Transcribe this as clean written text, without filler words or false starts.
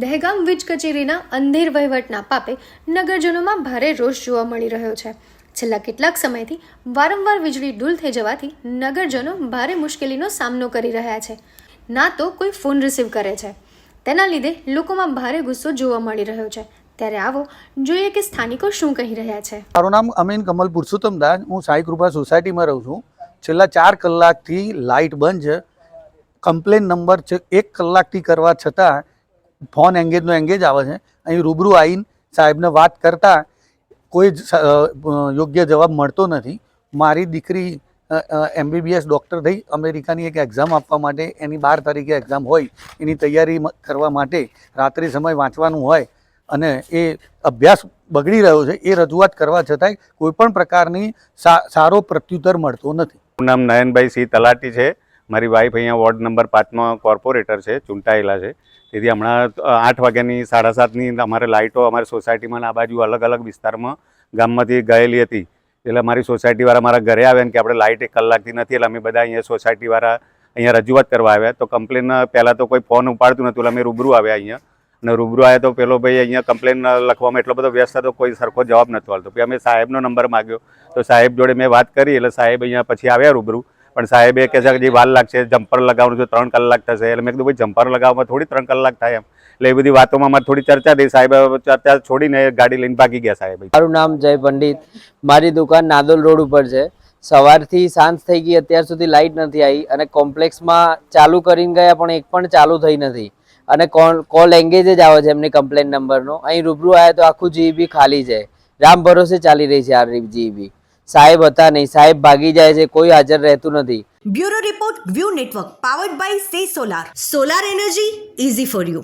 દહેગામ વીજ કચેરીના અંધેર વહીવટના પાપે નગરજનોમાં ભારે રોષ જોવા મળી રહ્યો છે. છેલ્લા કેટલાક સમયથી વારંવાર વીજળી ડૂલ થઈ જવાથી નગરજનો ભારે મુશ્કેલીનો સામનો કરી રહ્યા છે. ના તો કોઈ ફોન રિસીવ કરે છે. તેના લીધે લોકોમાં ભારે ગુસ્સો જોવા મળી રહ્યો છે. ત્યારે આવો જોઈએ કે સ્થાનિકો શું કહી રહ્યા છે. મારું નામ અમીન કમલ પુરુષોત્તમદાસ. હું સાઈ કૃપા સોસાયટીમાં રહું છું. છેલ્લા 4 કલાકથી લાઇટ બંધ છે. કમ્પ્લેન નંબર 1 કલાકથી કરવા છતાં ફોન એંગેજનો એંગેજ આવે છે. અહીં રૂબરૂ આવીને સાહેબને વાત કરતાં કોઈ યોગ્ય જવાબ મળતો નથી. મારી દીકરી MBBS ડૉક્ટર થઈ અમેરિકાની એક એક્ઝામ આપવા માટે, એની 12 તારીખે એક્ઝામ હોય, એની તૈયારી કરવા માટે રાત્રિ સમય વાંચવાનું હોય અને એ અભ્યાસ બગડી રહ્યો છે. એ રજૂઆત કરવા છતાંય કોઈપણ પ્રકારની સારો પ્રત્યુત્તર મળતો નથી. મારું નામ નયનભાઈ સી તલાટી છે. મારી વાઈફ અહીંયા વોર્ડ નંબર 5માં કોર્પોરેટર છે, ચૂંટાયેલા છે. તેથી હમણાં 8 વાગ્યાની 7:30ની અમારે લાઇટો અમારી સોસાયટીમાં આ બાજુ અલગ અલગ વિસ્તારમાં ગામમાંથી ગયેલી હતી. એટલે અમારી સોસાયટીવાળા મારા ઘરે આવ્યા ને કે આપણે લાઇટ 1 કલાકથી નથી. એટલે અમે બધા અહીંયા સોસાયટીવાળા અહીંયા રજૂઆત કરવા આવ્યા. તો કમ્પ્લેન પહેલાં તો કોઈ ફોન ઉપાડતું નહોતું. એટલે અમે રૂબરૂ આવ્યા અહીંયા, અને રૂબરૂ આવ્યા તો પેલો ભાઈ અહીંયા કમ્પ્લેન લખવામાં એટલો બધો વ્યસ્ત હતો, કોઈ સરખો જવાબ નહોતો આવતો. પછી અમે સાહેબનો નંબર માગ્યો, તો સાહેબ જોડે મેં વાત કરી. એટલે સાહેબ અહીંયા પછી આવ્યા રૂબરૂ. પણ સાહેબે કહે છે કે જે વાર લાગશે, જમ્પર લગાવવાનું છે 3 કલાક થશે. એટલે મેં કીધું ભાઈ જમ્પર લગાવવામાં થોડી 3 કલાક થાય એમ. એટલે એ બધી વાતોમાં અમારી થોડી ચર્ચા થઈ. સાહેબ ચર્ચા છોડીને ગાડી લઈને ભાગી ગયા સાહેબ. મારું નામ જય પંડિત. મારી દુકાન નાદોલ રોડ ઉપર છે. સવારથી સાંજ થઈ ગઈ, અત્યાર સુધી લાઇટ નથી આવી, અને કોમ્પ્લેક્સમાં ચાલુ કરીને ગયા પણ એક પણ ચાલુ થઈ નથી. અને કોલ એંગેજ જ આવે છે એમની કમ્પ્લેન નંબરનો. અહીં રૂબરૂ આવ્યા તો આખું GEB ખાલી છે. રામ ભરોસે ચાલી રહી છે આ GEB. સાહેબ હતા નહીં, સાહેબ ભાગી જાય છે, કોઈ હાજર રહેતું નથી. Bureau report view network powered by સે solar. Solar energy easy for you.